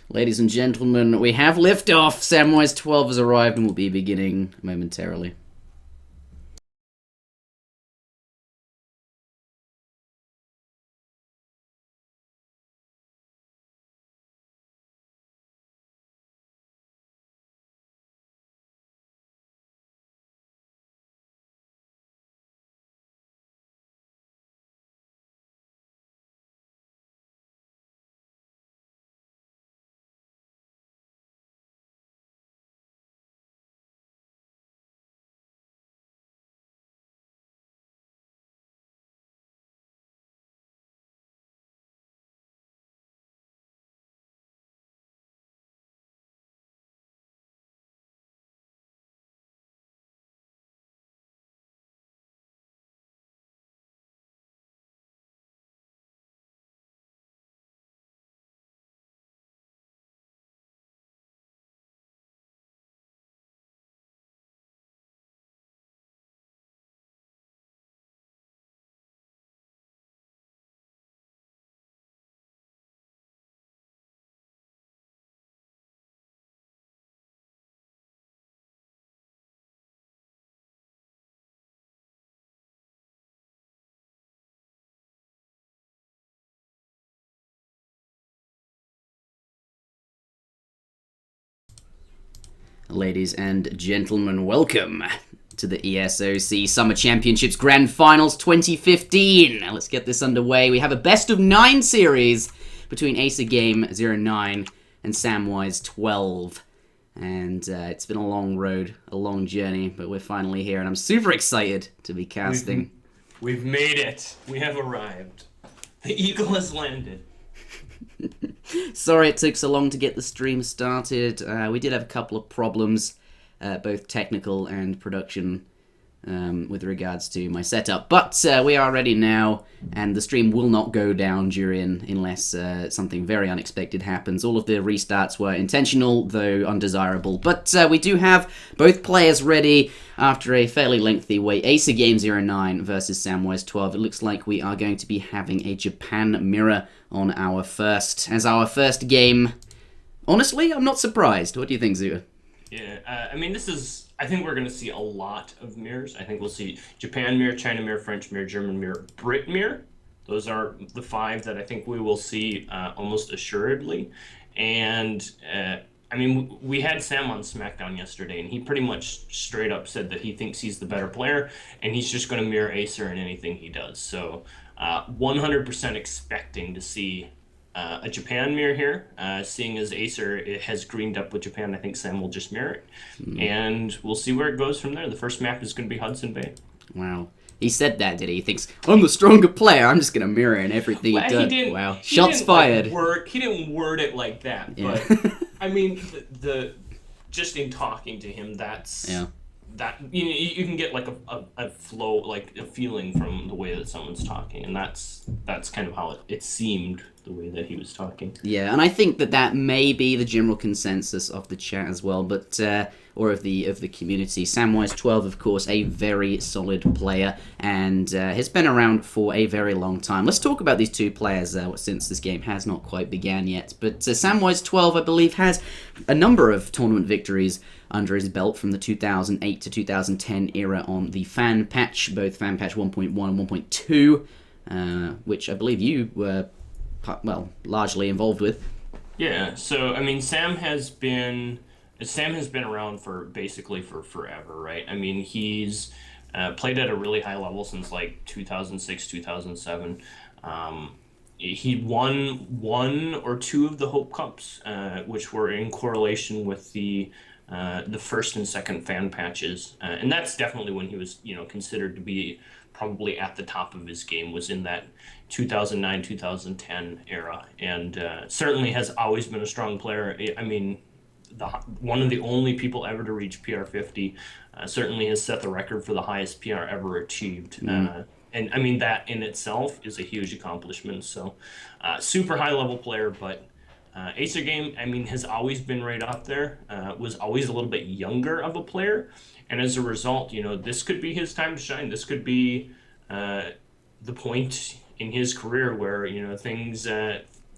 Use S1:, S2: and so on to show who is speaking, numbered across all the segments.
S1: Ladies and gentlemen, we have liftoff. Samwise12 has arrived and will be beginning momentarily. Ladies and gentlemen, welcome to the ESOC Summer Championships Grand Finals 2015. Now let's get this underway. We have a best of 9 series between ACERGAME09 and Samwise12. And it's been a long road, a long journey, but we're finally here, and I'm super excited to be casting.
S2: We've made it. We have arrived. The eagle has landed.
S1: Sorry it took so long to get the stream started. We did have a couple of problems, both technical and production, with regards to my setup. But we are ready now, and the stream will not go down unless something very unexpected happens. All of the restarts were intentional, though undesirable. But we do have both players ready after a fairly lengthy wait. ACERGAME09 versus Samwise12. It looks like we are going to be having a Japan mirror on our first game. Honestly, I'm not surprised. What do you think, Zuter?
S2: Yeah, I think we're going to see a lot of mirrors. I think we'll see Japan mirror, China mirror, French mirror, German mirror, Brit mirror. Those are the 5 that I think we will see almost assuredly. And, we had Sam on SmackDown yesterday, and he pretty much straight up said that he thinks he's the better player, and he's just going to mirror Acer in anything he does. So 100% expecting to see a Japan mirror here, seeing as Acer has greened up with Japan. I think Sam will just mirror it, and we'll see where it goes from there. The first map is going to be Hudson Bay.
S1: Wow. He said that, did he? He thinks, I'm the stronger player, I'm just going to mirror in everything he does. Wow. Shots fired.
S2: He didn't word it like that,
S1: Yeah.
S2: but, the just in talking to him, that's...
S1: Yeah.
S2: That you can get like a flow, like a feeling from the way that someone's talking, and that's kind of how it seemed the way that he was talking.
S1: Yeah, and I think that may be the general consensus of the chat as well, but or of the community. Samwise12, of course, a very solid player, and has been around for a very long time. Let's talk about these two players since this game has not quite began yet. But Samwise12, I believe, has a number of tournament victories under his belt from the 2008 to 2010 era on the fan patch, both fan patch 1.1 and 1.2, which I believe you were, largely involved with.
S2: Yeah, so Sam has been around for basically for forever, right? He's played at a really high level since like 2006, 2007. He won 1 or 2 of the Hope Cups, which were in correlation with the first and second fan patches, and that's definitely when he was, considered to be probably at the top of his game, was in that 2009, 2010 era, and certainly has always been a strong player. One of the only people ever to reach PR50, certainly has set the record for the highest PR ever achieved. And that in itself is a huge accomplishment. So, super high level player, but ACERGAME, has always been right up there, was always a little bit younger of a player, and as a result, this could be his time to shine. This could be the point in his career where, things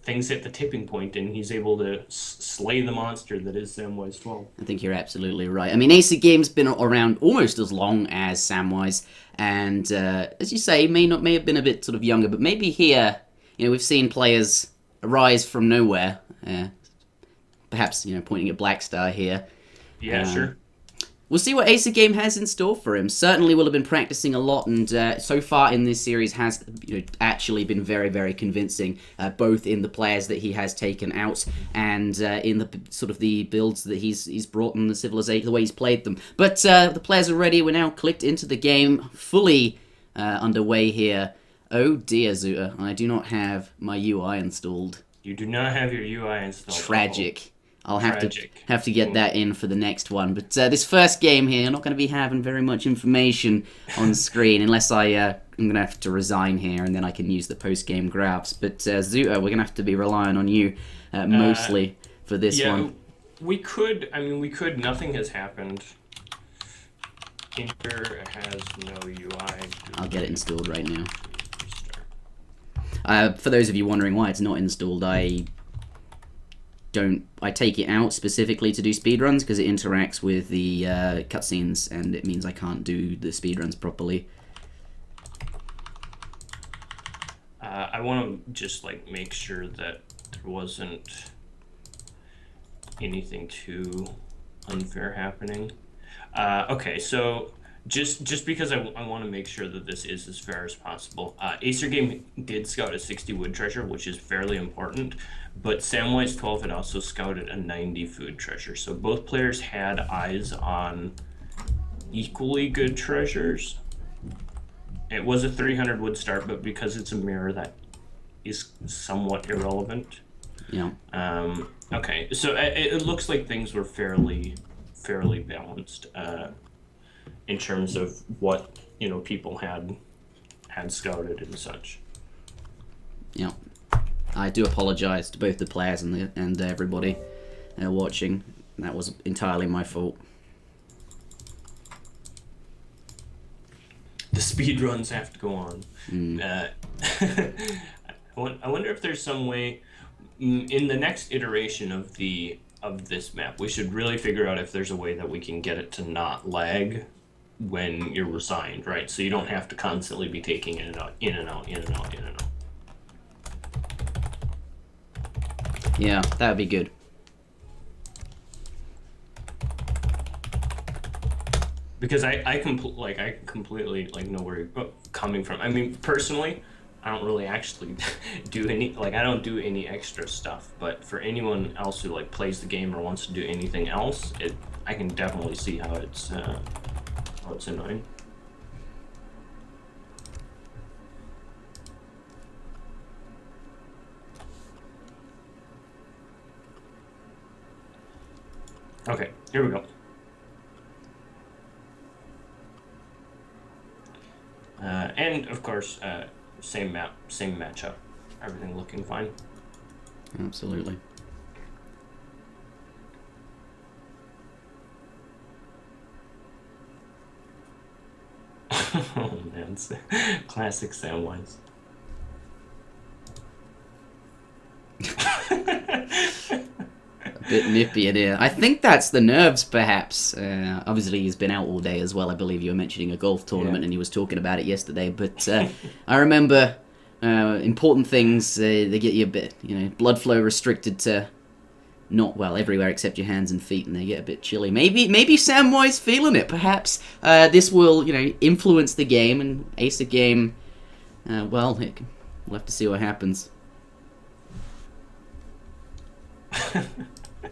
S2: things hit the tipping point, and he's able to slay the monster that is Samwise12.
S1: I think you're absolutely right. I mean, ACERGAME's been around almost as long as Samwise, and as you say, may have been a bit sort of younger, but maybe here, we've seen players arise from nowhere. Perhaps, pointing at Blackstar here.
S2: Yeah, sure.
S1: We'll see what ACERGAME has in store for him. Certainly will have been practicing a lot, and so far in this series has actually been very, very convincing, both in the players that he has taken out and in the sort of the builds that he's brought in the civilization, the way he's played them. But the players are ready. We're now clicked into the game, fully underway here. Oh dear, Zuter, I do not have my UI installed.
S2: You do not have your UI installed.
S1: Tragic. I'll have to get that in for the next one. But this first game here, I'm not going to be having very much information on screen unless I'm going to have to resign here, and then I can use the post-game graphs. But Zuter, we're going to have to be relying on you mostly for this one.
S2: We could. Nothing has happened. Inter has no UI.
S1: I'll get it installed right now. For those of you wondering why it's not installed, I take it out specifically to do speedruns because it interacts with the cutscenes, and it means I can't do the speedruns properly.
S2: I want to just make sure that there wasn't anything too unfair happening. Okay, so just because I want to make sure that this is as fair as possible. ACERGAME did scout a 60 wood treasure, which is fairly important, but Samwise12 had also scouted a 90 food treasure. So both players had eyes on equally good treasures. It was a 300 wood start, but because it's a mirror, that is somewhat irrelevant.
S1: Yeah.
S2: Okay, so it looks like things were fairly balanced. In terms of what people had scouted and such.
S1: Yeah, I do apologize to both the players and everybody watching. That was entirely my fault.
S2: The speed runs have to go on. I wonder if there's some way in the next iteration of this map. We should really figure out if there's a way that we can get it to not lag when you're resigned, right? So you don't have to constantly be taking in and out.
S1: Yeah, that would be good.
S2: Because I completely know where you're coming from. I mean, personally, I don't really actually do any I don't do any extra stuff. But for anyone else who plays the game or wants to do anything else, I can definitely see how it's annoying. Okay, here we go. And of course, same map, same matchup. Everything looking fine.
S1: Absolutely.
S2: Oh man, classic Samwise.
S1: A bit nippy in here. I think that's the nerves, perhaps. Obviously, he's been out all day as well. I believe you were mentioning a golf tournament, and he was talking about it yesterday. But I remember important things. They get you a bit, blood flow restricted to everywhere except your hands and feet, and they get a bit chilly. Maybe Samwise feeling it. Perhaps this will, influence the game, and ACERGAME. We'll have to see what happens.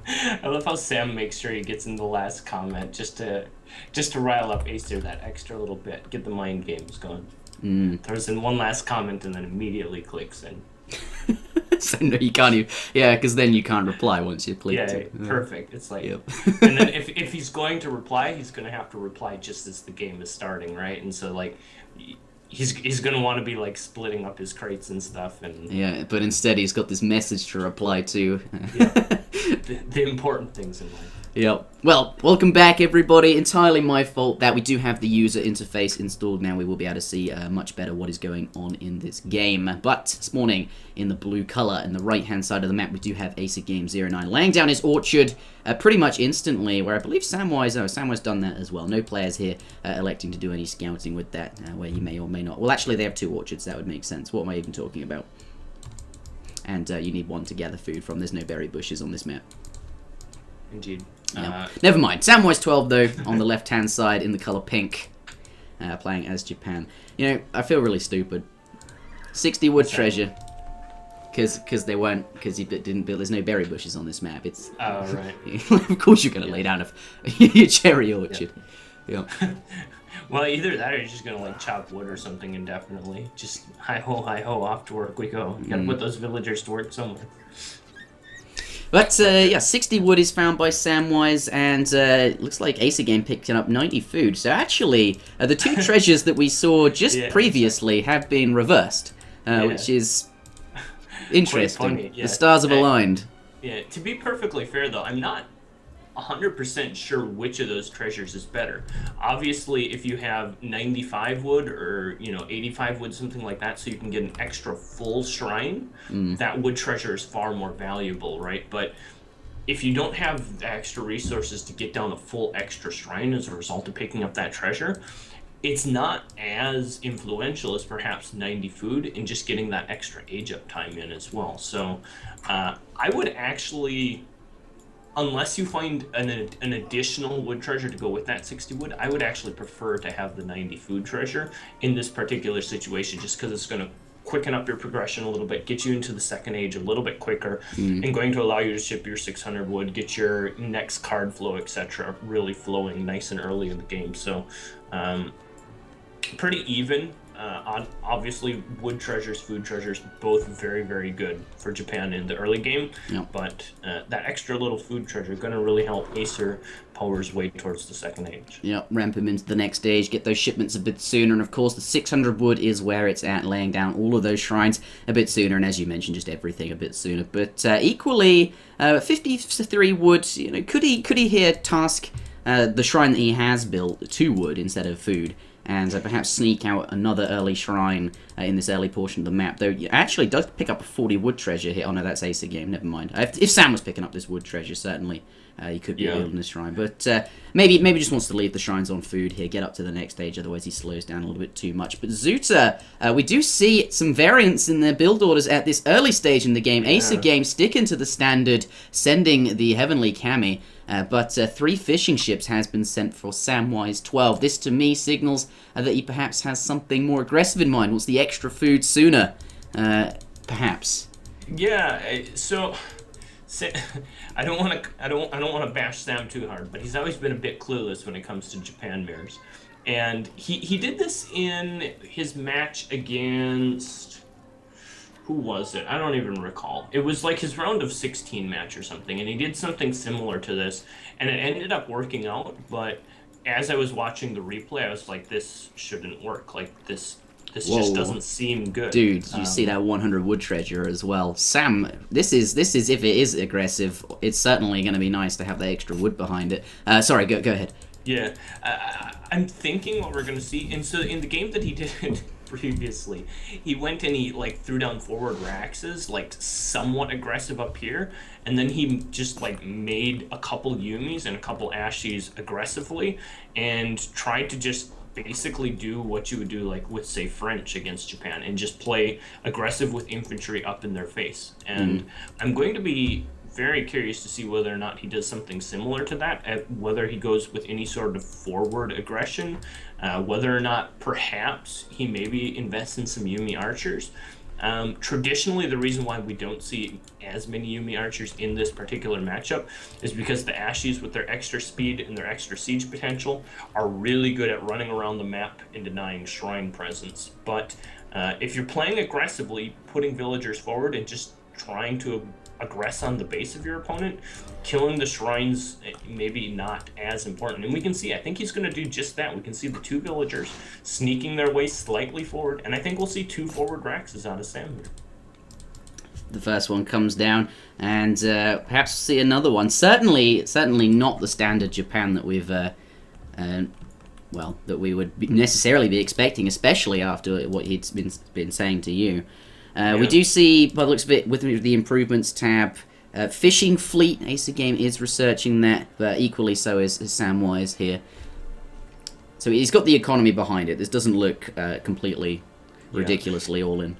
S2: I love how Sam makes sure he gets in the last comment just to rile up Acer that extra little bit, get the mind games going. Throws in one last comment and then immediately clicks in.
S1: So no, you can't even. Yeah, because then you can't reply once you click.
S2: Yeah, perfect. It's yep. And then if he's going to reply, he's going to have to reply just as the game is starting, right? And so he's going to want to be splitting up his crates and stuff. And
S1: yeah, but instead he's got this message to reply to.
S2: Yeah. The important things in life.
S1: Yep. Well, welcome back, everybody. Entirely my fault that we do have the user interface installed now. We will be able to see much better what is going on in this game. But this morning, in the blue color, in the right-hand side of the map, we do have ACERGAME09 laying down his orchard pretty much instantly, where I believe Samwise done that as well. No players here electing to do any scouting with that, where he may or may not. Well, actually, they have 2 orchards. That would make sense. What am I even talking about? And you need 1 to gather food from. There's no berry bushes on this map.
S2: Indeed.
S1: Yeah. Never mind. Samwise12, though, on the left-hand side in the color pink, playing as Japan. You know, I feel really stupid. 60 wood treasure, because you didn't build. There's no berry bushes on this map. It's
S2: right.
S1: Of course you're gonna lay down your cherry orchard. Yeah.
S2: Well, either that or you're just gonna like chop wood or something indefinitely. Just hi ho, off to work we go. You gotta put those villagers to work somewhere.
S1: But, yeah, 60 wood is found by Samwise, and looks like ACERGAME picked up 90 food. So actually, the 2 treasures that we saw just previously have been reversed, which is interesting. The stars have aligned.
S2: Yeah, to be perfectly fair, though, I'm not 100% sure which of those treasures is better. Obviously, if you have 95 wood or 85 wood, something like that, so you can get an extra full shrine, that wood treasure is far more valuable, right? But if you don't have the extra resources to get down a full extra shrine as a result of picking up that treasure, it's not as influential as perhaps 90 food and just getting that extra age up time in as well. So I would actually, unless you find an additional wood treasure to go with that 60 wood, I would actually prefer to have the 90 food treasure in this particular situation, just because it's going to quicken up your progression a little bit, get you into the second age a little bit quicker, and going to allow you to ship your 600 wood, get your next card flow, etc., really flowing nice and early in the game. So pretty even. Obviously, wood treasures, food treasures, both very, very good for Japan in the early game.
S1: Yep.
S2: But that extra little food treasure going to really help Acer power his way towards the second age.
S1: Yep, ramp him into the next stage, get those shipments a bit sooner, and of course the 600 wood is where it's at, laying down all of those shrines a bit sooner, and as you mentioned, just everything a bit sooner. But equally, 53 wood, could he here task the shrine that he has built to wood instead of food, and perhaps sneak out another early shrine in this early portion of the map. Though it actually does pick up a 40 wood treasure here. Oh no, that's ACERGAME, never mind. If Sam was picking up this wood treasure, certainly he could be building this shrine. But maybe just wants to leave the shrines on food here, get up to the next stage, otherwise he slows down a little bit too much. But Zuter, we do see some variance in their build orders at this early stage in the game. ACERGAME sticking to the standard, sending the Heavenly Kami. But 3 fishing ships has been sent for Samwise12. This, to me, signals that he perhaps has something more aggressive in mind. Wants the extra food sooner, perhaps.
S2: Yeah. So, I don't want to bash Sam too hard, but he's always been a bit clueless when it comes to Japan mirrors, and he did this in his match against. Who was it? I don't even recall. It was like his round of 16 match or something, and he did something similar to this, and it ended up working out, but as I was watching the replay, I was like, this shouldn't work. Like, this just doesn't seem good.
S1: Dude, you see that 100 wood treasure as well. Sam, this is if it is aggressive, it's certainly going to be nice to have that extra wood behind it. Sorry, go ahead.
S2: Yeah, I'm thinking what we're going to see, and so in the game that he did previously, he went and he threw down forward Raxes, somewhat aggressive up here, and then he just made a couple Yumis and a couple Ashies aggressively, and tried to just basically do what you would do with, say, French against Japan, and just play aggressive with infantry up in their face. And I'm going to be very curious to see whether or not he does something similar to that, whether he goes with any sort of forward aggression, whether or not perhaps he maybe invests in some Yumi archers. Traditionally, the reason why we don't see as many Yumi archers in this particular matchup is because the Ashies, with their extra speed and their extra siege potential, are really good at running around the map and denying shrine presence. But if you're playing aggressively, putting villagers forward and just trying to aggress on the base of your opponent, killing the shrines maybe not as important. And we can see, I think he's going to do just that. We can see the 2 villagers sneaking their way slightly forward, and I think we'll see 2 forward Raxes out of Sam here.
S1: the first one comes down, and perhaps see another one. Certainly not the standard Japan that we've, that we would necessarily be expecting, especially after what he's been saying to you. We do see, by the looks of it, with the improvements tab, fishing fleet. ACERGAME is researching that, but equally so is Samwise here. So he's got the economy behind it. This doesn't look completely ridiculously all in.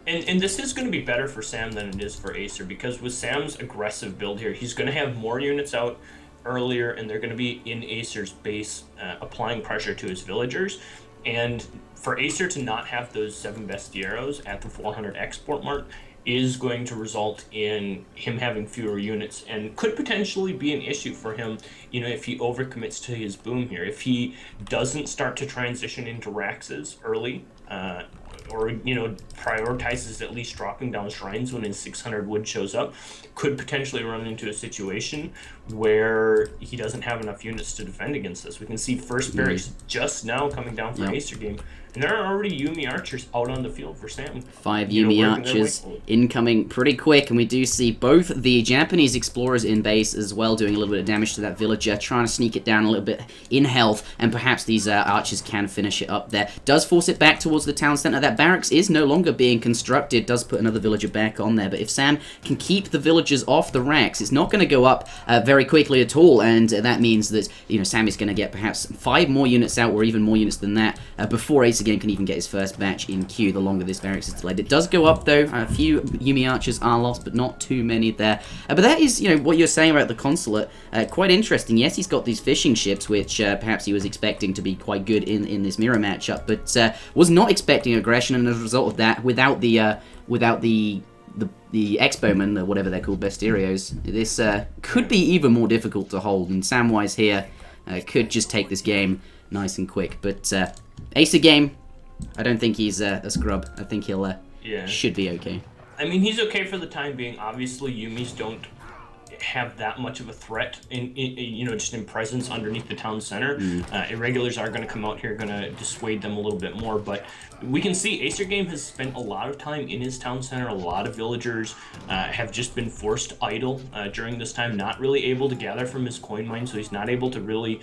S2: And this is going to be better for Sam than it is for Acer, because with Sam's aggressive build here, he's going to have more units out earlier, and they're going to be in Acer's base, applying pressure to his villagers. And for Acer to not have those 7 bestiaros at the 400 export mark is going to result in him having fewer units, and could potentially be an issue for him, if he overcommits to his boom here. If he doesn't start to transition into Raxes early, or prioritizes at least dropping down shrines when his 600 wood shows up, could potentially run into a situation where he doesn't have enough units to defend against this. We can see first barracks just now coming down for ACERGAME, and there are already Yumi archers out on the field for Sam.
S1: 5 Yumi archers incoming pretty quick, and we do see both the Japanese explorers in base as well doing a little bit of damage to that villager, trying to sneak it down a little bit in health, and perhaps these archers can finish it up there. Does force it back towards the town center. That barracks is no longer being constructed, does put another villager back on there, but if Sam can keep the villagers off the racks, it's not going to go up very quickly at all, and that means that Sam is going to get perhaps 5 more units out, or even more units than that, before ACERGAME can even get his first batch in queue, the longer this barracks is delayed. It does go up though, a few Yumi archers are lost, but not too many there. But that is, what you're saying about the consulate, quite interesting. Yes, he's got these fishing ships, which perhaps he was expecting to be quite good in this mirror matchup, but was not expecting aggression, and as a result of that, without the Expomen, whatever they're called, Besterios, this could be even more difficult to hold, and Samwise here could just take this game nice and quick. But ACERGAME, I don't think he's a scrub. I think he'll should be okay.
S2: I mean, he's okay for the time being. Obviously, Yumis don't have that much of a threat just in presence underneath the town center. Irregulars are going to come out here, going to dissuade them a little bit more, but we can see ACERGAME has spent a lot of time in his town center. A lot of villagers have just been forced idle during this time, not really able to gather from his coin mine, so he's not able to really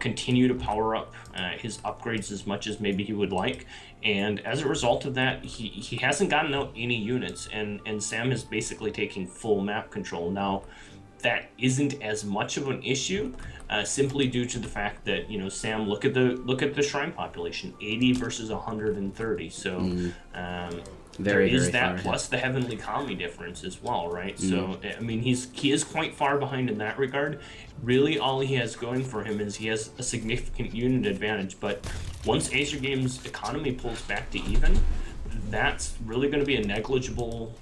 S2: continue to power up his upgrades as much as maybe he would like. And as a result of that, he hasn't gotten out any units, and Sam is basically taking full map control. Now, that isn't as much of an issue, simply due to the fact that Sam, look at the shrine population, 80 versus 130. So there is that, plus the heavenly kami difference as well, right? So I mean, he is quite far behind in that regard. Really, all he has going for him is he has a significant unit advantage. But once ACERGAME's economy pulls back to even, that's really going to be a negligible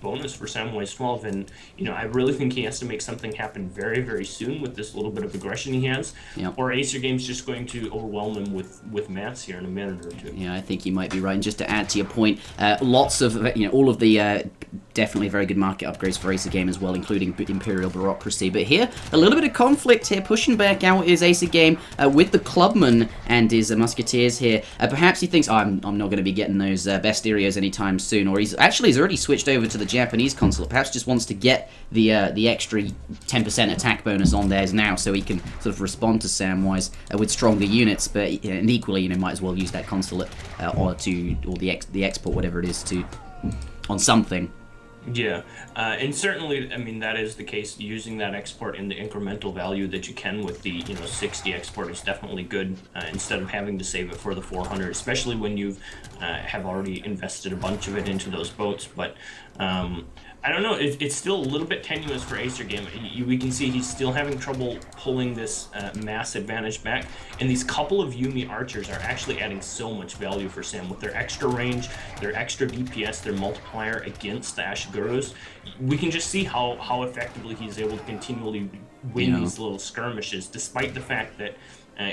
S2: bonus for Samwise12, and I really think he has to make something happen very, very soon with this little bit of aggression he has, or ACERGAME's just going to overwhelm him with mats here in a minute or two.
S1: Yeah, I think you might be right. And just to add to your point, lots of all of the definitely very good market upgrades for ACERGAME as well, including Imperial Bureaucracy. But here, a little bit of conflict here. Pushing back out is ACERGAME with the Clubman and his Musketeers here. Perhaps he thinks, I'm not going to be getting those Besterios anytime soon, or he's already switched over to the Japanese consulate. Perhaps just wants to get the extra 10% attack bonus on theirs now, so he can sort of respond to Samwise with stronger units. But and equally, might as well use that consulate or the export, whatever it is, on something.
S2: Yeah, and certainly, I mean, that is the case. Using that export in the incremental value that you can with the 60 export is definitely good, instead of having to save it for the 400, especially when you have already invested a bunch of it into those boats. But I don't know, it's still a little bit tenuous for ACERGAME. We can see he's still having trouble pulling this mass advantage back, and these couple of Yumi archers are actually adding so much value for Sam with their extra range, their extra DPS, their multiplier against the Ashigurus. We can just see how effectively he's able to continually win these little skirmishes, despite the fact that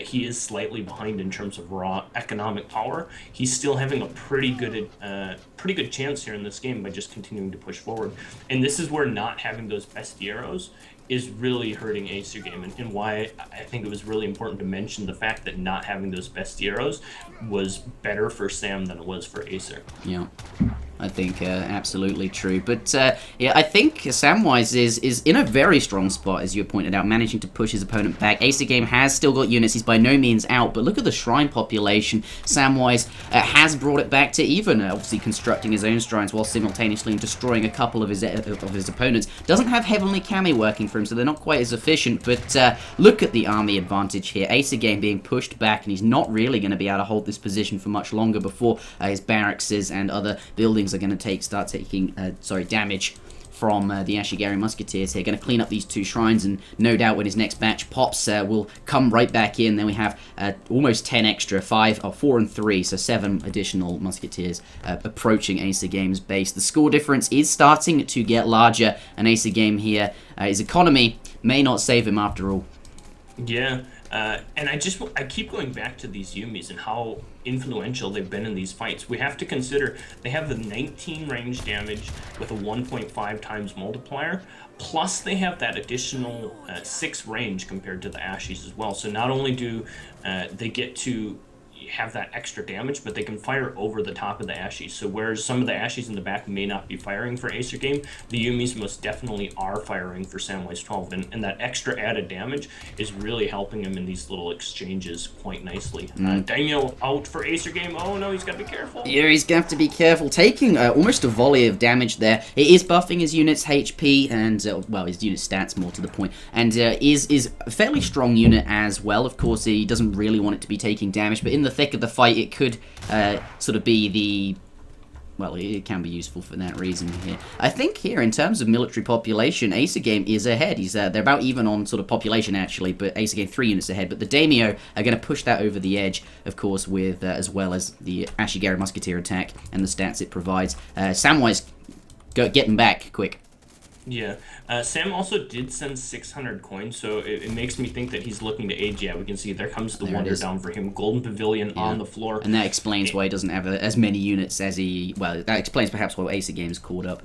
S2: he is slightly behind in terms of raw economic power. He's still having a pretty good chance here in this game by just continuing to push forward. And this is where not having those Bestieros is really hurting ACERGAME, and why I think it was really important to mention the fact that not having those Bestieros was better for Sam than it was for Acer.
S1: Yeah. I think absolutely true. But yeah, I think Samwise is in a very strong spot, as you pointed out, managing to push his opponent back. ACERGAME has still got units. He's by no means out, but look at the shrine population. Samwise has brought it back to even, obviously constructing his own shrines while simultaneously destroying a couple of his opponents. Doesn't have Heavenly Kami working for him, so they're not quite as efficient, but look at the army advantage here. ACERGAME being pushed back, and he's not really going to be able to hold this position for much longer before his barracks and other buildings are going to start taking damage from the Ashigaru Musketeers here. Going to clean up these two shrines, and no doubt when his next batch pops, will come right back in. Then we have almost 10 extra, 4 and 3, so 7 additional Musketeers approaching ACERGAME's base. The score difference is starting to get larger, and ACERGAME here, his economy may not save him after all.
S2: Yeah, and I keep going back to these Yumis and how influential they've been in these fights. We have to consider they have the 19 range damage with a 1.5 times multiplier, plus they have that additional 6 range compared to the Ashies as well. So not only do they get to have that extra damage, but they can fire over the top of the Ashies. So whereas some of the Ashies in the back may not be firing for ACERGAME, the Yumis most definitely are firing for Samwise12, and that extra added damage is really helping him in these little exchanges quite nicely. Daimyo out for ACERGAME. Oh no, he's got to be careful.
S1: Yeah, he's going to have to be careful. Taking almost a volley of damage there. It is buffing his unit's HP and, well, his unit stats more to the point, and is a fairly strong unit as well. Of course, he doesn't really want it to be taking damage, but in the thick of the fight, it could sort of be the... Well, it can be useful for that reason here. I think here, in terms of military population, ACERGAME is ahead. They're about even on sort of population, actually, but ACERGAME 3 units ahead. But the Daimyo are going to push that over the edge, of course, with as well as the Ashigaru Musketeer attack and the stats it provides. Samwise, get them back, quick.
S2: Yeah, Sam also did send 600 coins, so it makes me think that he's looking to age. Yeah, we can see there comes the wonder down for him. Golden Pavilion on the floor.
S1: And that explains why he doesn't have as many units as he... Well, that explains perhaps why ACERGAME's caught up.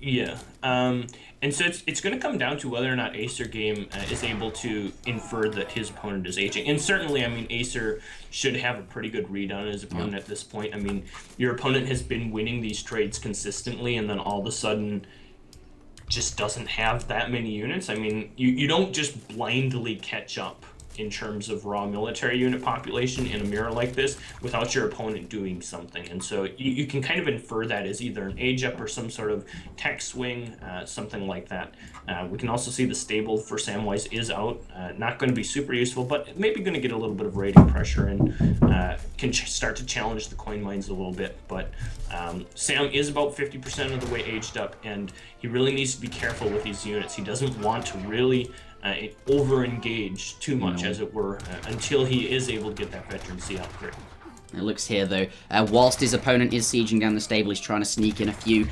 S2: Yeah, and so it's going to come down to whether or not ACERGAME is able to infer that his opponent is aging. And certainly, I mean, Acer should have a pretty good read on his opponent at this point. I mean, your opponent has been winning these trades consistently, and then all of a sudden just doesn't have that many units. I mean, you don't just blindly catch up in terms of raw military unit population in a mirror like this without your opponent doing something. And so you can kind of infer that as either an age up or some sort of tech swing, something like that. We can also see the stable for Samwise is out. Not going to be super useful, but maybe going to get a little bit of rating pressure and can start to challenge the coin mines a little bit. But Sam is about 50% of the way aged up, and he really needs to be careful with these units. He doesn't want to really over-engage too much, as it were, until he is able to get that veterancy upgrade.
S1: It looks here, though, whilst his opponent is sieging down the stable, he's trying to sneak in a few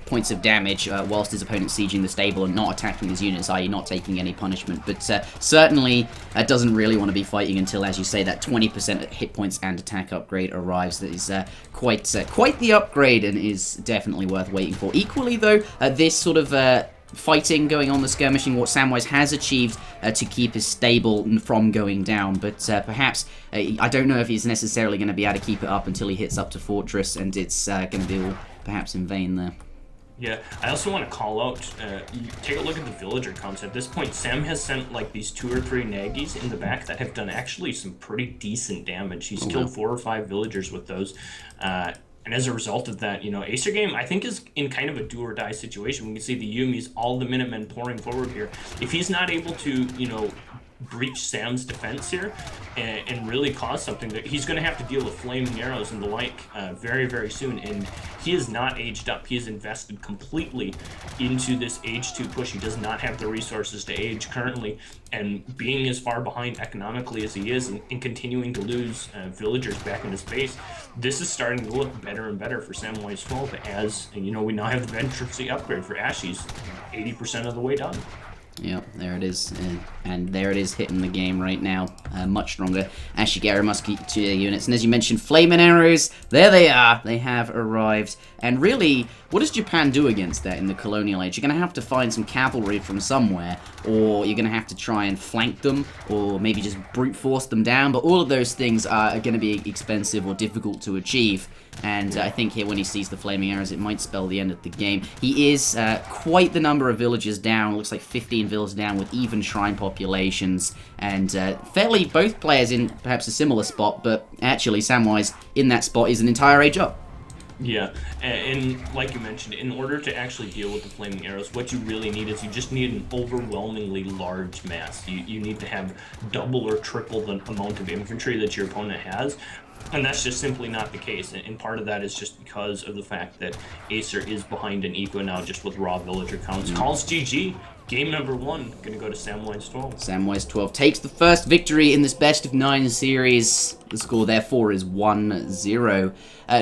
S1: points of damage whilst his opponent's sieging the stable and not attacking his units, i.e. not taking any punishment. But certainly doesn't really want to be fighting until, as you say, that 20% hit points and attack upgrade arrives. That is quite the upgrade and is definitely worth waiting for. Equally, though, this sort of... fighting going on, the skirmishing, what Samwise has achieved to keep his stable from going down, but perhaps I don't know if he's necessarily going to be able to keep it up until he hits up to Fortress, and it's going to be all perhaps in vain there.
S2: Yeah, I also want to call out, take a look at the villager counts. At this point, Sam has sent like these 2 or 3 Nagis in the back that have done actually some pretty decent damage. He's killed 4 or 5 villagers with those. And as a result of that, you know, ACERGAME, I think, is in kind of a do-or-die situation. We can see the Yumis, all the Minutemen pouring forward here. If he's not able to, you know, breach Sam's defense here and really cause something, that he's going to have to deal with flaming arrows and the like very, very soon. And he is not aged up. He is invested completely into this age 2 push. He does not have the resources to age currently. And being as far behind economically as he is and continuing to lose villagers back in his base, this is starting to look better and better for Samwise12 as, you know, we now have the veterancy upgrade for Ashies 80% of the way done.
S1: Yep, there it is, and there it is hitting the game right now. Much stronger Ashigaru Musketeer units, and as you mentioned, flaming arrows, there they are, they have arrived. And really, what does Japan do against that in the colonial age? You're going to have to find some cavalry from somewhere, or you're going to have to try and flank them, or maybe just brute force them down, but all of those things are going to be expensive or difficult to achieve. And I think here when he sees the flaming arrows, it might spell the end of the game. He is quite the number of villagers down. It looks like 15 villages down with even shrine populations. And fairly both players in perhaps a similar spot, but actually Samwise in that spot is an entire age up.
S2: Yeah, and like you mentioned, in order to actually deal with the flaming arrows, what you really need is you just need an overwhelmingly large mass. You need to have double or triple the amount of infantry that your opponent has, and that's just simply not the case. And part of that is just because of the fact that Acer is behind an eco now just with raw villager counts. Calls GG. Game number 1, gonna go to Samwise12.
S1: Samwise12 takes the first victory in this best of 9 series. The score, therefore, is 1-0.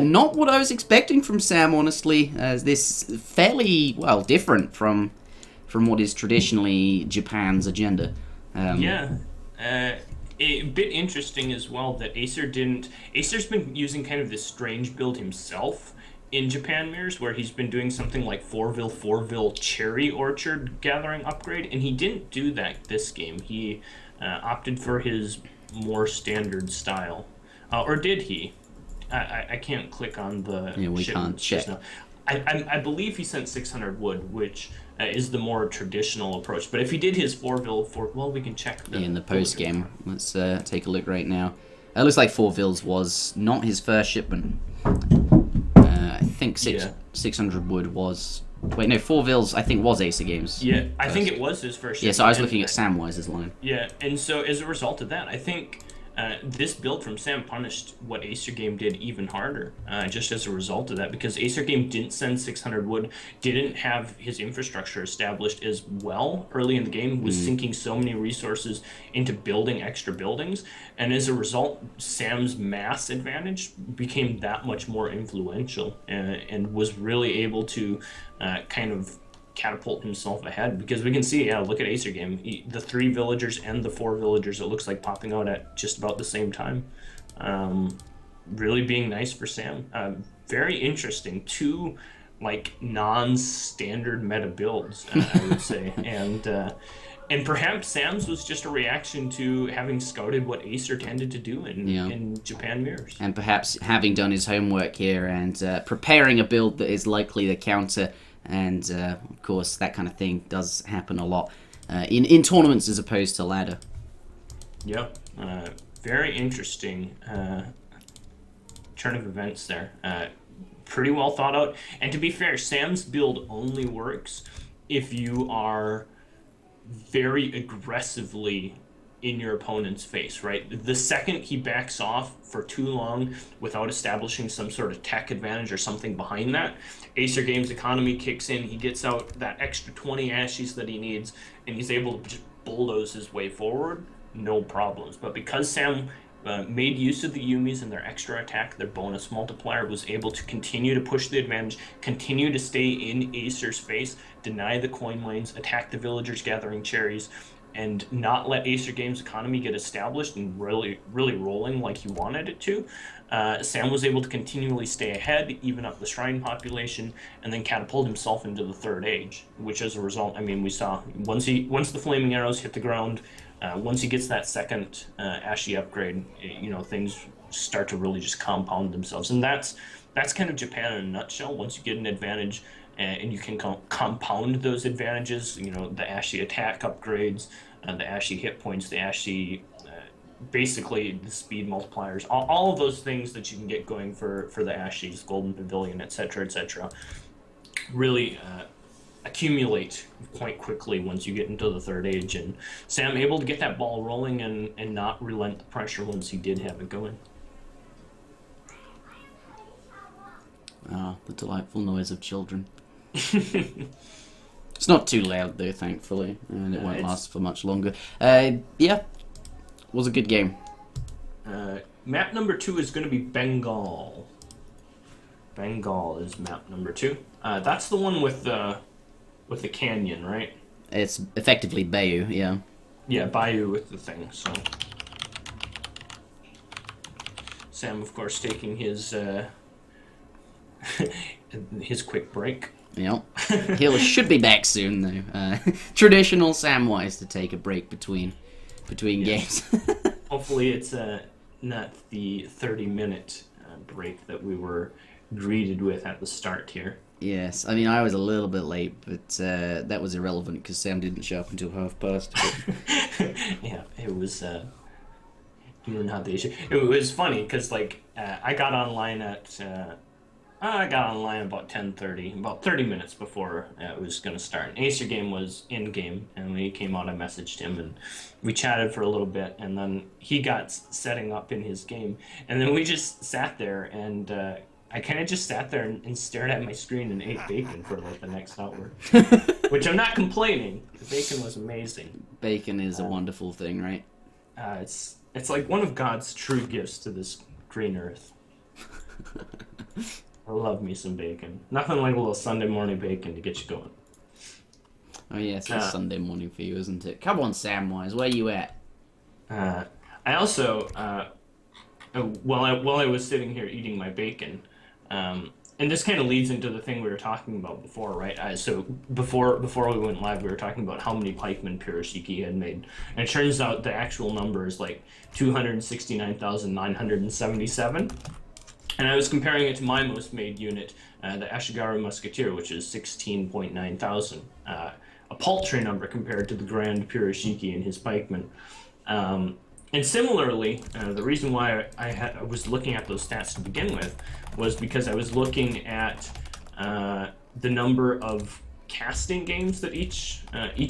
S1: Not what I was expecting from Sam, honestly. This fairly, well, different from what is traditionally Japan's agenda.
S2: A bit interesting as well that Acer's been using kind of this strange build himself in Japan Mirrors, where he's been doing something like 4-ville cherry orchard gathering upgrade, and he didn't do that this game. He opted for his more standard style. Or did he? I can't click on the...
S1: Yeah, we can't check.
S2: I believe he sent 600 wood, which is the more traditional approach. But if he did his 4-ville, well, we can check
S1: in the post-game. Let's take a look right now. It looks like 4 vills was not his first shipment. I think 600 wood was... Wait, no, 4 vills I think was ACERGAME's.
S2: Yeah, I think it was his first shipment.
S1: Yeah, so I was looking at Samwise's line.
S2: Yeah, and so as a result of that, I think this build from Sam punished what ACERGAME did even harder, just as a result of that, because ACERGAME didn't send 600 wood, didn't have his infrastructure established as well early in the game, was sinking so many resources into building extra buildings, and as a result, Sam's mass advantage became that much more influential, and was really able to kind of catapult himself ahead, because we can see, look at ACERGAME, the 3 villagers and the 4 villagers, it looks like popping out at just about the same time. Really being nice for Sam. Very interesting. 2 like non-standard meta builds, I would say, and perhaps Sam's was just a reaction to having scouted what Acer tended to do in Japan Mirrors, and
S1: perhaps having done his homework here and preparing a build that is likely to counter. And, of course, that kind of thing does happen a lot in tournaments as opposed to ladder.
S2: Yep. Very interesting turn of events there. Pretty well thought out. And to be fair, Sam's build only works if you are very aggressively in your opponent's face, right? The second he backs off for too long without establishing some sort of tech advantage or something behind that, ACERGAME's economy kicks in, he gets out that extra 20 ashies that he needs, and he's able to just bulldoze his way forward, no problems. But because Sam made use of the Yumis and their extra attack, their bonus multiplier, was able to continue to push the advantage, continue to stay in Acer's face, deny the coin mines, attack the villagers gathering cherries, and not let ACERGAME's economy get established and really rolling like he wanted it to, Sam was able to continually stay ahead, even up the shrine population, and then catapult himself into the third age, which as a result, I mean, we saw once the flaming arrows hit the ground, once he gets that second Ashy upgrade, things start to really just compound themselves. And that's kind of Japan in a nutshell. Once you get an advantage, and you can compound those advantages, the Ashy attack upgrades, the Ashy hit points, the Ashy, basically the speed multipliers, all of those things that you can get going for the Ashies, Golden Pavilion, etc., really accumulate quite quickly once you get into the third age. And Sam able to get that ball rolling and not relent the pressure once he did have it going.
S1: Ah, the delightful noise of children. It's not too loud though, thankfully, and it won't last for much longer. Was a good game.
S2: Map number 2 is going to be Bengal. Bengal is map number 2. That's the one with the canyon, right?
S1: It's effectively Bayou, yeah.
S2: Yeah, Bayou with the thing. So Sam, of course, taking his his quick break.
S1: Yep. He should be back soon, though. Traditional Samwise to take a break between games.
S2: Hopefully it's not the 30-minute break that we were greeted with at the start here.
S1: Yes, I mean, I was a little bit late, but that was irrelevant because Sam didn't show up until past.
S2: Yeah, it was. You know how the issue. It was funny because I got online at. I got online about 10:30, about 30 minutes before it was going to start. And Acer game was in game, and when he came out, I messaged him, and we chatted for a little bit, and then he got setting up in his game, and then we just sat there, and I kind of just sat there and stared at my screen and ate bacon for like the next hour, which I'm not complaining. The bacon was amazing.
S1: Bacon is a wonderful thing, right?
S2: It's like one of God's true gifts to this green earth. I love me some bacon. Nothing like a little Sunday morning bacon to get you going.
S1: Oh yes, it's Sunday morning for you, isn't it? Come on, Samwise, where you at?
S2: I also, while I was sitting here eating my bacon, and this kind of leads into the thing we were talking about before, right? So before we went live, we were talking about how many pikemen Piroshiki had made, and it turns out the actual number is like 269,977. And I was comparing it to my most made unit, the Ashigaru Musketeer, which is 16.9 thousand. A paltry number compared to the Grand Piroshiki and his pikemen. And similarly, the reason why I was looking at those stats to begin with was because I was looking at the number of casting games that each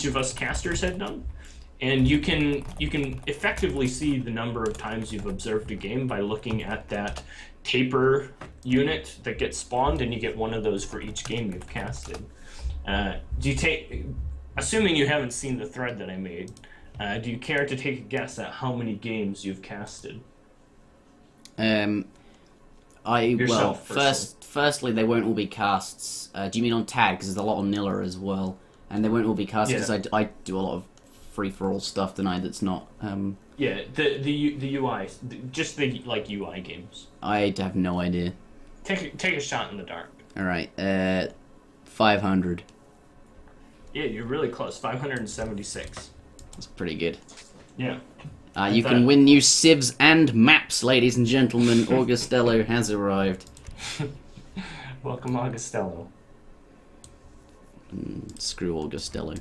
S2: of us casters had done. And you can effectively see the number of times you've observed a game by looking at that taper unit that gets spawned, and you get one of those for each game you've casted. Assuming you haven't seen the thread that I made, do you care to take a guess at how many games you've casted?
S1: Firstly, they won't all be casts. Do you mean on tag? Because there's a lot on Nilla as well, and they won't all be casts because I do a lot of free-for-all stuff tonight that's not.
S2: Yeah, the UI, just the UI games.
S1: I have no idea.
S2: Take a shot in the dark.
S1: All right, 500.
S2: Yeah, you're really close. 576.
S1: That's pretty good.
S2: Yeah.
S1: You can win new civs and maps, ladies and gentlemen. Augustello has arrived.
S2: Welcome, Augustello.
S1: Screw Augustello.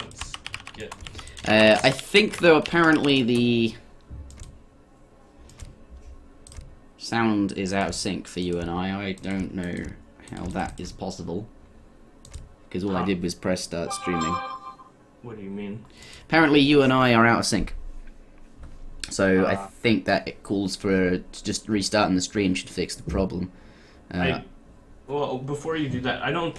S2: Let's get...
S1: I think, though, apparently the sound is out of sync for you and I. I don't know how that is possible. Because all I did was press start streaming.
S2: What do you mean?
S1: Apparently you and I are out of sync. So I think that it calls for just restarting the stream should fix the problem.
S2: Well, before you do that, I don't,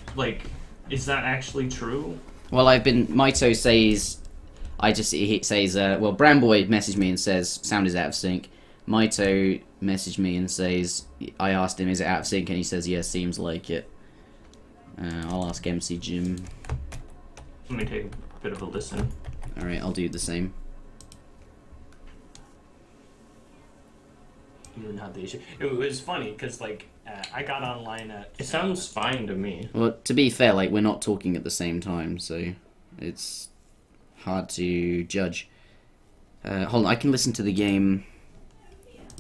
S2: is that actually true?
S1: Well, Maito says, he says, well, Bramboy messaged me and says, sound is out of sync. Maito messaged me and says, I asked him, is it out of sync? And he says, yeah, seems like it. I'll ask MC Jim.
S2: Let me take a bit of a listen.
S1: Alright, I'll do the same.
S2: You know the issue. It was funny, because, I got online at... It sounds fine to me.
S1: Well, to be fair, we're not talking at the same time, so it's hard to judge. Hold on, I can listen to the game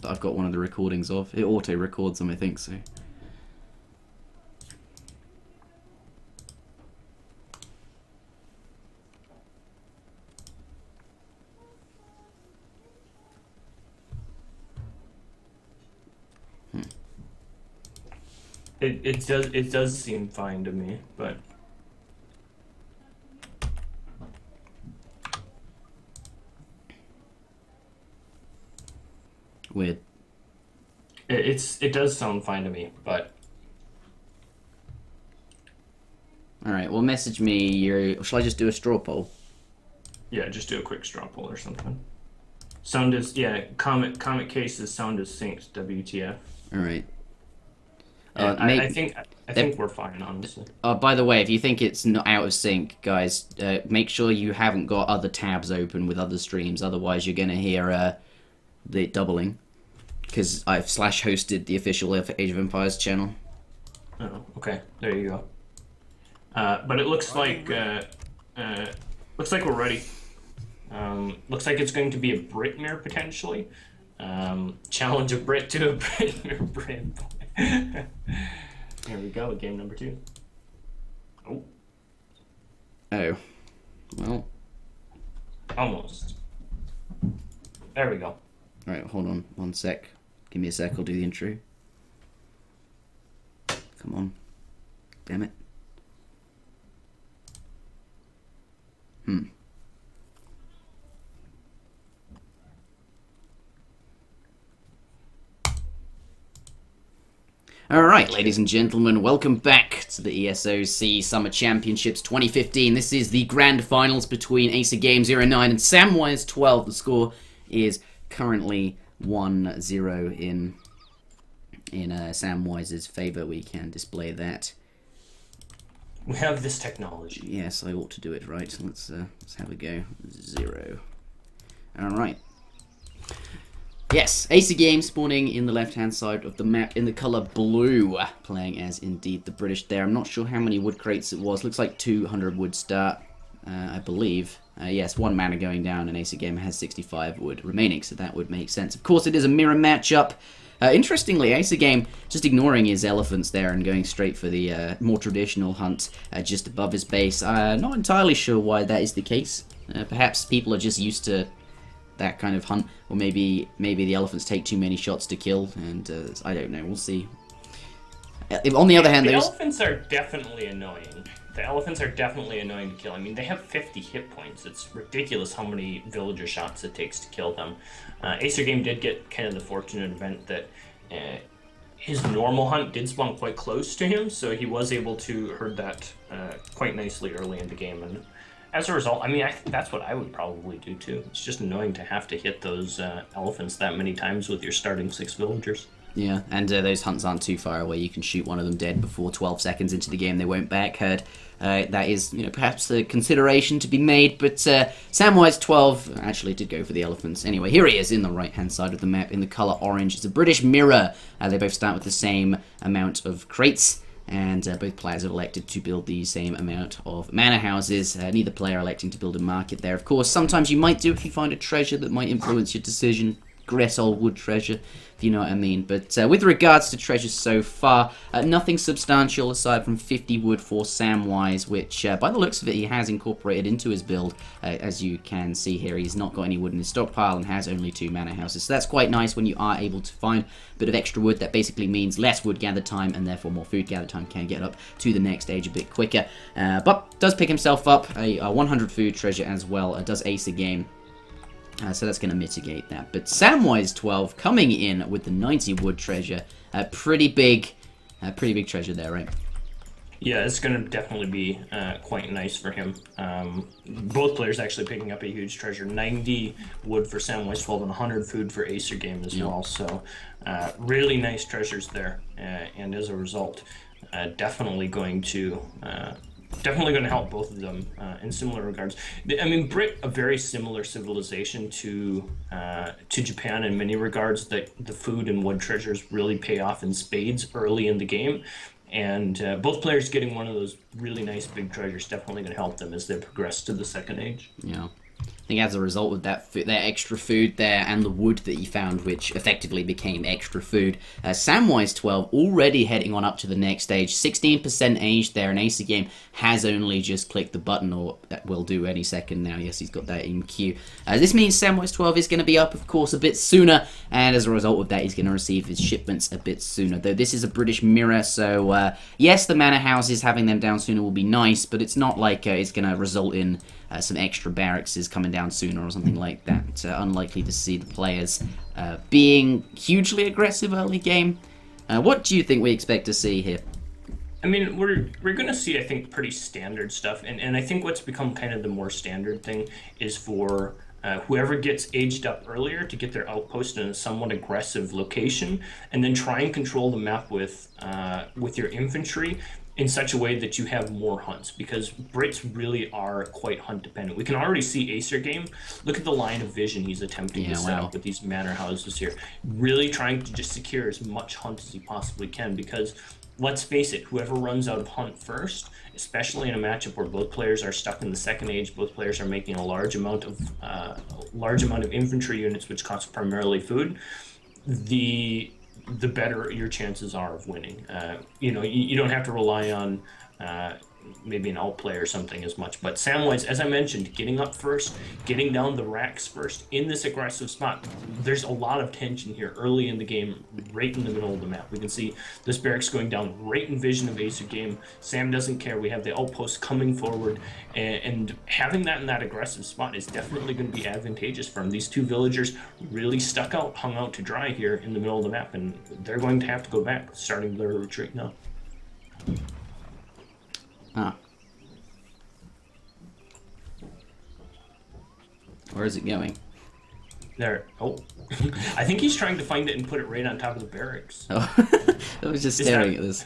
S1: that I've got one of the recordings of. It auto-records them, I think, so...
S2: It does seem fine to me, but
S1: weird.
S2: It does sound fine to me, but
S1: all right. Well, message me. Shall I just do a straw poll?
S2: Yeah, just do a quick straw poll or something. Sound is Comet cases sound is synced. WTF?
S1: All right.
S2: I think we're fine, honestly.
S1: By the way, if you think it's not out of sync, guys, make sure you haven't got other tabs open with other streams. Otherwise, you're going to hear the doubling. Because I've /hosted the official Age of Empires channel.
S2: Oh, okay. There you go. But it looks like we're ready. Looks like it's going to be a Brit mirror potentially. challenge a Brit to a Brit. Here we go, game number 2. Oh.
S1: Oh. Well.
S2: Almost. There we go.
S1: Alright, hold on 1 sec. Give me a sec, I'll do the intro. Come on. Damn it. Alright, ladies and gentlemen, welcome back to the ESOC Summer Championships 2015. This is the grand finals between ACERGAME09 and Samwise12. The score is currently 1-0 in Samwise's favour. We can display that.
S2: We have this technology.
S1: Yes, I ought to do it right. Let's have a go. 0. Alright. Yes, ACERGAME spawning in the left-hand side of the map in the colour blue, playing as indeed the British there. I'm not sure how many wood crates it was. Looks like 200 wood start, I believe. Yes, 1 mana going down, and ACERGAME has 65 wood remaining, so that would make sense. Of course, it is a mirror matchup. Interestingly, ACERGAME just ignoring his elephants there and going straight for the more traditional hunt just above his base. Not entirely sure why that is the case. Perhaps people are just used to that kind of hunt, or maybe the elephants take too many shots to kill, and I don't know, we'll see. On the other hand,
S2: the elephants are definitely annoying. The elephants are definitely annoying to kill. I mean, they have 50 hit points. It's ridiculous how many villager shots it takes to kill them. ACERGAME did get kind of the fortunate event that his normal hunt did spawn quite close to him, so he was able to herd that quite nicely early in the game, and as a result, I mean, I think that's what I would probably do too. It's just annoying to have to hit those elephants that many times with your starting 6 villagers.
S1: Yeah, and those hunts aren't too far away. You can shoot one of them dead before 12 seconds into the game. They won't back herd. That is, perhaps a consideration to be made, but Samwise12 actually did go for the elephants. Anyway, here he is in the right-hand side of the map in the colour orange. It's a British mirror. They both start with the same amount of crates, and both players have elected to build the same amount of manor houses. Neither player electing to build a market there. Of course, sometimes you might do if you find a treasure that might influence your decision. Gress old wood treasure, if you know what I mean. But with regards to treasures so far, nothing substantial aside from 50 wood for Samwise, which by the looks of it he has incorporated into his build. As you can see here, he's not got any wood in his stockpile and has only 2 manor houses. So that's quite nice when you are able to find a bit of extra wood. That basically means less wood gather time and therefore more food gather time, can get up to the next stage a bit quicker. But does pick himself up a 100 food treasure as well. Does ACERGAME. So that's going to mitigate that. But Samwise12 coming in with the 90 wood treasure. Pretty big treasure there, right?
S2: Yeah, it's going to definitely be quite nice for him. Both players actually picking up a huge treasure. 90 wood for Samwise12 and 100 food for ACERGAME as well. So really nice treasures there. And as a result, definitely going to help both of them in similar regards. I mean, Brit, a very similar civilization to Japan in many regards. That the food and wood treasures really pay off in spades early in the game, and both players getting one of those really nice big treasures definitely going to help them as they progress to the second age.
S1: Yeah. I think as a result of that extra food there and the wood that he found, which effectively became extra food, Samwise12 already heading on up to the next stage. 16% age there, and ACERGAME has only just clicked the button, or that will do any second now. Yes, he's got that in queue. This means Samwise12 is going to be up, of course, a bit sooner, and as a result of that, he's going to receive his shipments a bit sooner. Though this is a British mirror, so yes, the manor houses, having them down sooner will be nice, but it's not like it's going to result in some extra barracks coming down sooner or something like that. Unlikely to see the players being hugely aggressive early game. What do you think we expect to see here?
S2: I mean, we're going to see, I think, pretty standard stuff. And I think what's become kind of the more standard thing is for whoever gets aged up earlier to get their outpost in a somewhat aggressive location, and then try and control the map with your infantry in such a way that you have more hunts, because Brits really are quite hunt dependent. We can already see ACERGAME. Look at the line of vision he's attempting to set up with these manor houses here. Really trying to just secure as much hunt as he possibly can, because let's face it, whoever runs out of hunt first, especially in a matchup where both players are stuck in the second age, both players are making a large amount of large amount of infantry units, which cost primarily food, the better your chances are of winning. You don't have to rely on maybe an outplay or something as much. But Samwise, as I mentioned, getting up first, getting down the racks first in this aggressive spot. There's a lot of tension here early in the game, right in the middle of the map. We can see this barracks going down right in vision of ACERGAME. Sam doesn't care. We have the outpost coming forward, and having that in that aggressive spot is definitely going to be advantageous for him. These two villagers really stuck out, hung out to dry here in the middle of the map, and they're going to have to go back, starting their retreat now.
S1: Ah. Where is it going?
S2: There. Oh. I think he's trying to find it and put it right on top of the barracks.
S1: Oh, I was just staring at this.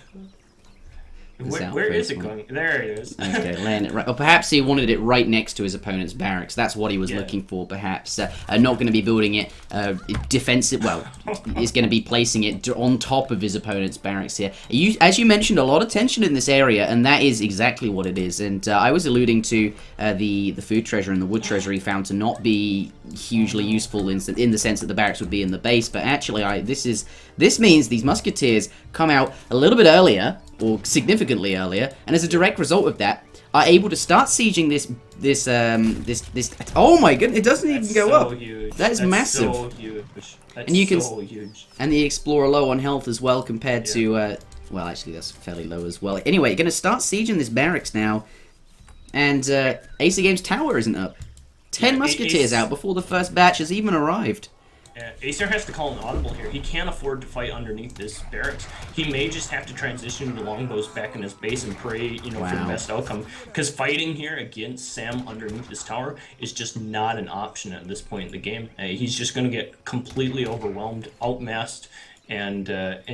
S2: Where is it going? There it is.
S1: Okay, laying it right. Or perhaps he wanted it right next to his opponent's barracks. That's what he was looking for, perhaps. Not going to be building it defensive. Well, he's going to be placing it on top of his opponent's barracks here. As you mentioned, a lot of tension in this area, and that is exactly what it is. And I was alluding to the food treasure and the wood treasure he found to not be hugely useful in the sense that the barracks would be in the base, but actually this means these musketeers come out a little bit earlier, or significantly earlier, and as a direct result of that, are able to start sieging this. Oh my goodness! It doesn't even go up.
S2: Huge.
S1: That is massive.
S2: So huge. That's
S1: and you can,
S2: so huge.
S1: And the explorer low on health as well, compared to. Well, actually, that's fairly low as well. Anyway, you're going to start sieging this barracks now, and ACERGAME's tower isn't up. 10 musketeers out before the first batch has even arrived.
S2: Acer has to call an audible here. He can't afford to fight underneath this barracks. He may just have to transition the longbows back in his base and pray, for the best outcome. Because fighting here against Sam underneath this tower is just not an option at this point in the game. He's just going to get completely overwhelmed, outmassed, and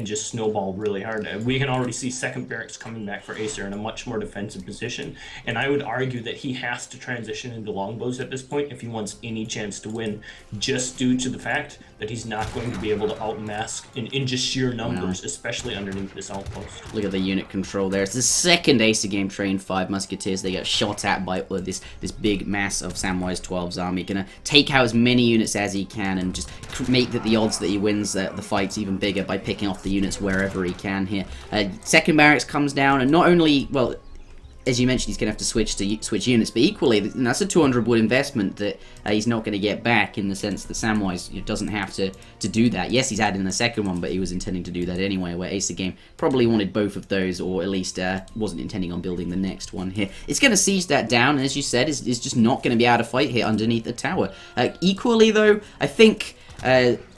S2: just snowball really hard. We can already see second barracks coming back for Acer in a much more defensive position, and I would argue that he has to transition into longbows at this point if he wants any chance to win, just due to the fact that he's not going to be able to outmask in just sheer numbers, especially underneath this outpost.
S1: Look at the unit control there. It's the second ACERGAME trained 5 musketeers. They get shot at by this big mass of Samwise12's army. Gonna take out as many units as he can and just make the odds that he wins the fights even bigger by picking off the units wherever he can here. Second barracks comes down, and not only, well, as you mentioned, he's going to have to switch units, but equally, that's a 200 wood investment that he's not going to get back, in the sense that Samwise doesn't have to do that. Yes, he's adding the second one, but he was intending to do that anyway, where ACERGAME probably wanted both of those, or at least wasn't intending on building the next one here. It's going to siege that down, and as you said, is just not going to be able to fight here underneath the tower. Equally, though, I think...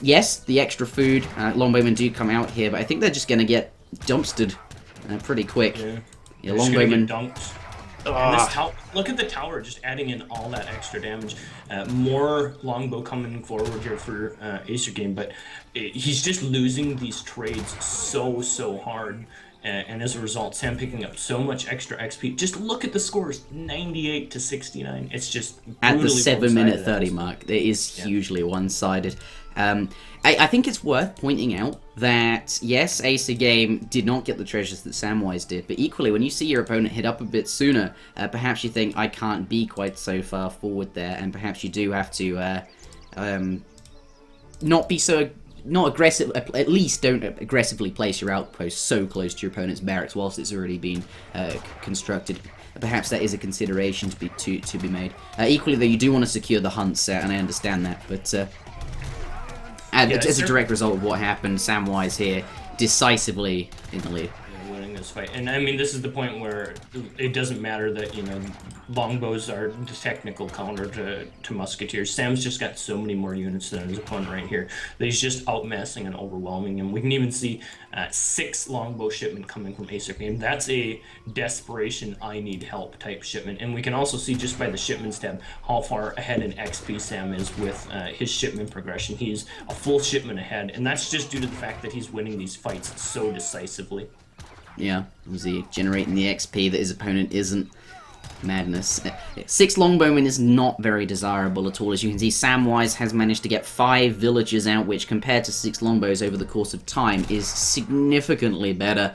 S1: yes, the extra food, longbowmen do come out here, but I think they're just going to get dumpstered pretty quick. Yeah, longbowmen
S2: dunked. And this look at the tower, just adding in all that extra damage. More longbow coming forward here for ACERGAME, but he's just losing these trades so hard. And as a result, Sam picking up so much extra XP. Just look at the scores, 98 to 69. It's just
S1: at the 7-minute 30 mark. It is hugely one-sided. I think it's worth pointing out that, yes, ACERGAME did not get the treasures that Samwise did, but equally, when you see your opponent hit up a bit sooner, perhaps you think, I can't be quite so far forward there, and perhaps you do have to not aggressive, at least don't aggressively place your outpost so close to your opponent's barracks whilst it's already been constructed. Perhaps that is a consideration to be made. Equally, though, you do want to secure the hunts, and I understand that, but as a direct result of what happened, Samwise here decisively in the lead.
S2: Winning this fight, and I mean, this is the point where it doesn't matter that longbows are the technical counter to musketeers. Sam's just got so many more units than his opponent right here that he's just outmassing and overwhelming him. We can even see 6 longbow shipment coming from ACERGAME. That's a desperation, I need help type shipment. And we can also see just by the shipments tab how far ahead in XP Sam is with his shipment progression. He's a full shipment ahead, and that's just due to the fact that he's winning these fights so decisively.
S1: Yeah, was he generating the XP that his opponent isn't? Madness. 6 longbowmen is not very desirable at all. As you can see, Samwise has managed to get 5 villagers out, which compared to 6 longbows over the course of time is significantly better.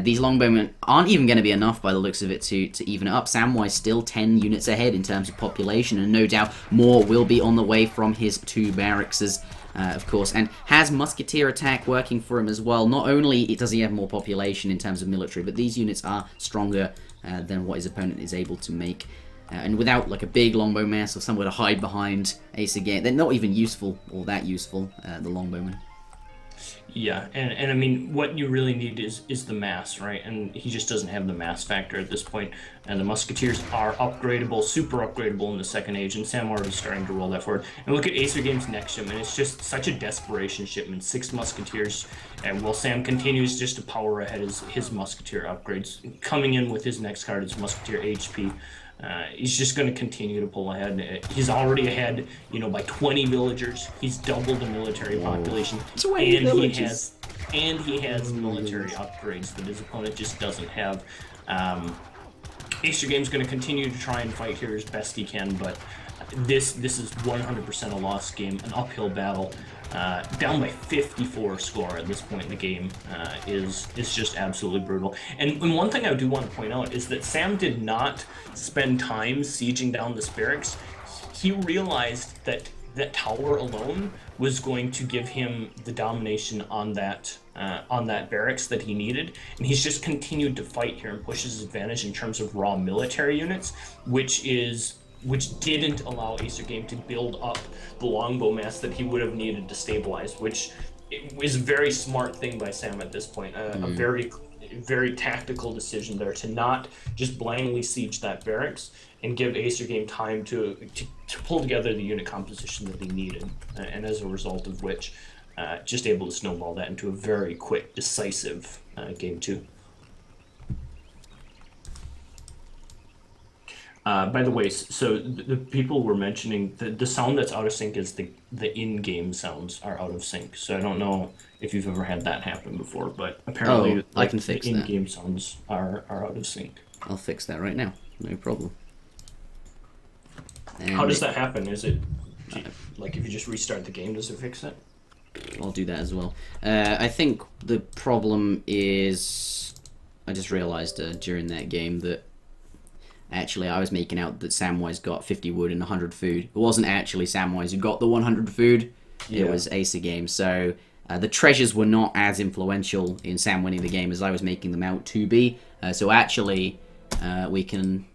S1: These longbowmen aren't even going to be enough by the looks of it to even it up. Samwise still 10 units ahead in terms of population, and no doubt more will be on the way from his 2 barracks, of course, and has musketeer attack working for him as well. Not only does he have more population in terms of military, but these units are stronger than what his opponent is able to make. And without like a big longbow mass or somewhere to hide behind ACERGAME, they're not even useful or that useful, the longbowmen.
S2: Yeah, and I mean, what you really need is the mass, right? And he just doesn't have the mass factor at this point. And the musketeers are upgradable, super upgradable in the second age, and Sam already starting to roll that forward. And look at ACERGAME's next shipment. It's just such a desperation shipment. 6 musketeers, and while Sam continues just to power ahead his musketeer upgrades, coming in with his next card is musketeer HP. He's just going to continue to pull ahead. He's already ahead, by 20 villagers. He's doubled the military population,
S1: 20 villagers.
S2: He has military upgrades that his opponent just doesn't have. ACERGAME's going to continue to try and fight here as best he can, but this is 100% a lost game, an uphill battle. Down by 54 score at this point in the game is just absolutely brutal. And one thing I do want to point out is that Sam did not spend time sieging down this barracks. He realized that tower alone was going to give him the domination on that barracks that he needed, and he's just continued to fight here and push his advantage in terms of raw military units, which didn't allow ACERGAME to build up the longbow mass that he would have needed to stabilize, which is a very smart thing by Sam at this point. A very, very tactical decision there to not just blindly siege that barracks and give ACERGAME time to pull together the unit composition that they needed, and as a result of which, just able to snowball that into a very quick, decisive game 2. By the way, so the people were mentioning the sound that's out of sync is the in-game sounds are out of sync. So I don't know if you've ever had that happen before, but apparently
S1: I can fix
S2: the
S1: that.
S2: in-game sounds are out of sync.
S1: I'll fix that right now. No problem. And
S2: how does that happen? Is it like if you just restart the game, does it fix it?
S1: I'll do that as well. I think the problem is I just realized during that game that actually I was making out that Samwise got 50 wood and 100 food. It wasn't actually Samwise who got the 100 food. Yeah. It was ACERGAME. So the treasures were not as influential in Sam winning the game as I was making them out to be. So actually, we can.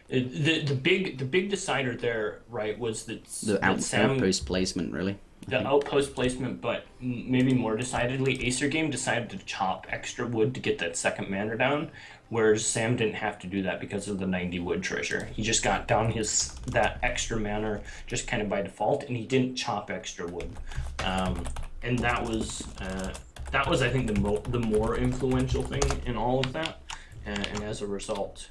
S2: The big decider there, right, was that
S1: outpost placement, really.
S2: The outpost placement, but maybe more decidedly, ACERGAME decided to chop extra wood to get that second mana down, whereas Sam didn't have to do that because of the 90 wood treasure. He just got down that extra mana just kind of by default, and he didn't chop extra wood. And that was I think the more influential thing in all of that, and as a result,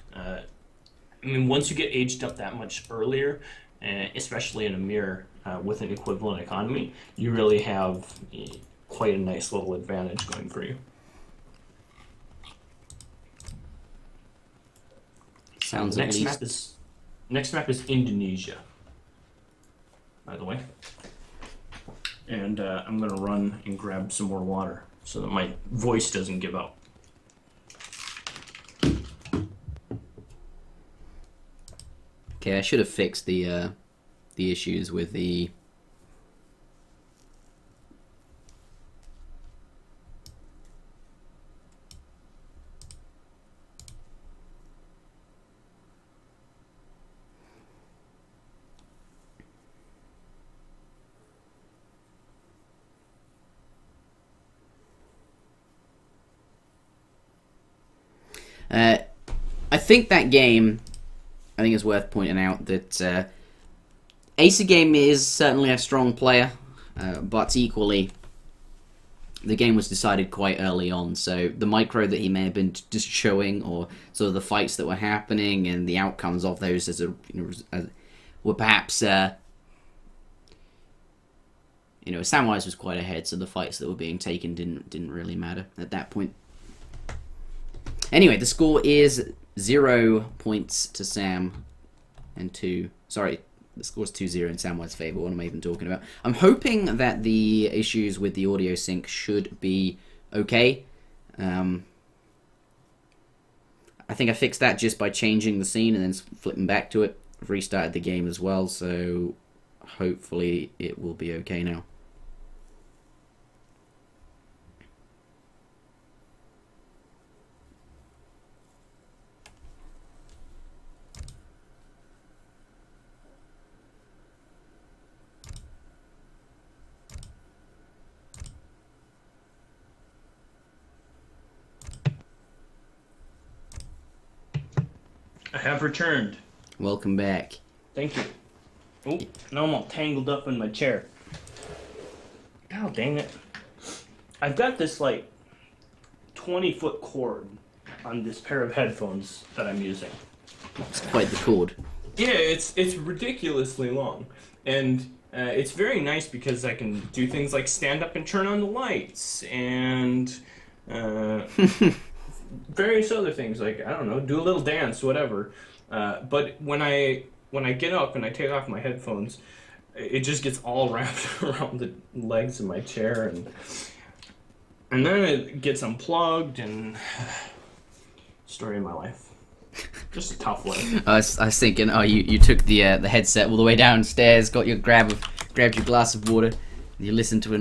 S2: once you get aged up that much earlier, especially in a mirror with an equivalent economy, you really have quite a nice little advantage going for you.
S1: Sounds
S2: next map is Indonesia, by the way. And I'm going to run and grab some more water so that my voice doesn't give out.
S1: Okay, I should have fixed the issues with the. I think that game, I think it's worth pointing out that ACERGAME is certainly a strong player, but equally, the game was decided quite early on. So the micro that he may have been just showing, or sort of the fights that were happening and the outcomes of those, were perhaps, Samwise was quite ahead, so the fights that were being taken didn't really matter at that point. Anyway, the score is 0 points to Sam and 2. Sorry, the score's 2-0 in Samwise's favour. What am I even talking about? I'm hoping that the issues with the audio sync should be okay. I think I fixed that just by changing the scene and then flipping back to it. I've restarted the game as well, so hopefully it will be okay now.
S2: I have returned.
S1: Welcome back.
S2: Thank you. Oh, now I'm all tangled up in my chair. God dang it. I've got this, like, 20-foot cord on this pair of headphones that I'm using.
S1: It's quite the cord.
S2: Yeah, it's ridiculously long. And it's very nice because I can do things like stand up and turn on the lights and various other things, like, I don't know, do a little dance, whatever. But when I get up and I take off my headphones, it just gets all wrapped around the legs of my chair, and then it gets unplugged, and story of my life. Just a tough life.
S1: I was thinking, you took the headset all the way downstairs, got your grabbed your glass of water, and you listened to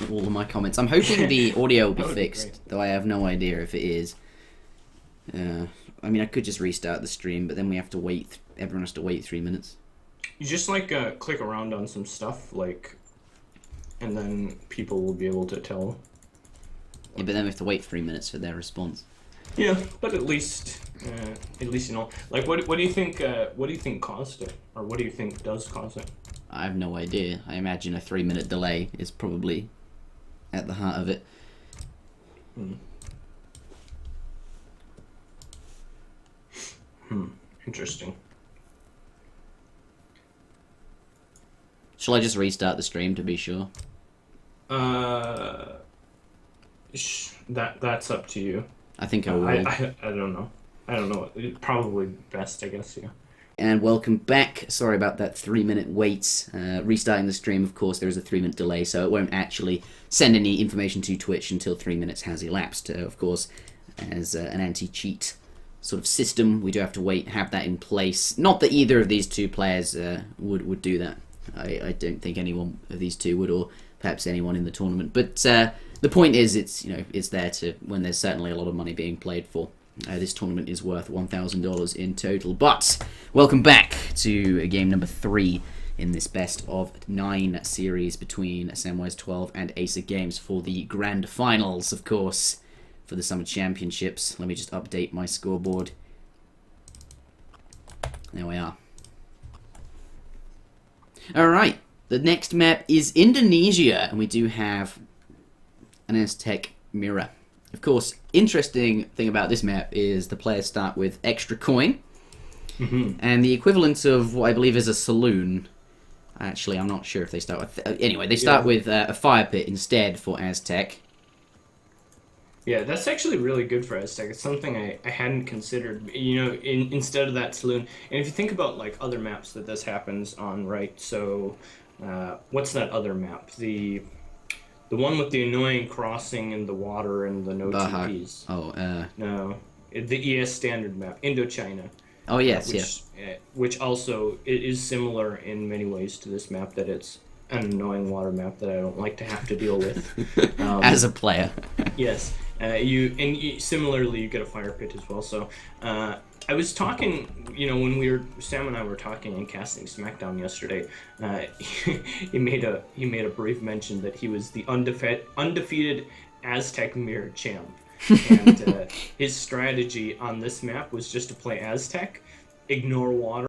S1: all of my comments. I'm hoping the audio will be fixed, though I have no idea if it is. I mean, I could just restart the stream, but then we have to wait. Everyone has to wait 3 minutes.
S2: You just click around on some stuff, and then people will be able to tell.
S1: Yeah, but then we have to wait 3 minutes for their response.
S2: Yeah, but at least you know. Like, what do you think? What do you think caused it, or what do you think does cause it?
S1: I have no idea. I imagine a 3-minute delay is probably at the heart of it.
S2: Interesting.
S1: Shall I just restart the stream to be sure?
S2: That's up to you.
S1: I think I will.
S2: I don't know. I don't know. Probably best, I guess, yeah.
S1: And welcome back. Sorry about that 3-minute wait. Restarting the stream, of course, there is a 3-minute delay, so it won't actually send any information to Twitch until 3 minutes has elapsed. Of course, as an anti-cheat sort of system, we do have to have that in place. Not that either of these two players would do that. I don't think anyone of these two would, or perhaps anyone in the tournament. But the point is, it's there to when there's certainly a lot of money being played for. This tournament is worth $1,000 in total. But welcome back to game number 3 in this best of 9 series between Samwise12 and ACERGAMES for the grand finals, of course, for the Summer Championships. Let me just update my scoreboard. There we are. Alright, the next map is Indonesia, and we do have an Aztec mirror. Of course, interesting thing about this map is the players start with extra coin, and the equivalent of what I believe is a saloon. Actually, I'm not sure if they start with... anyway, they start with a fire pit instead for Aztec.
S2: Yeah, that's actually really good for Aztec. It's something I hadn't considered, instead of that saloon. And if you think about, like, other maps that this happens on, right? So, what's that other map? The one with the annoying crossing in the water and the no TPs. No. The ES standard map, Indochina.
S1: Oh, yes,
S2: Which also is similar in many ways to this map, that it's an annoying water map that I don't like to have to deal with.
S1: As a player.
S2: Yes. Similarly, you get a fire pit as well. So, I was talking, when Sam and I were talking and casting SmackDown yesterday, he made a brief mention that he was the undefeated Aztec mirror champ, and his strategy on this map was just to play Aztec, ignore water.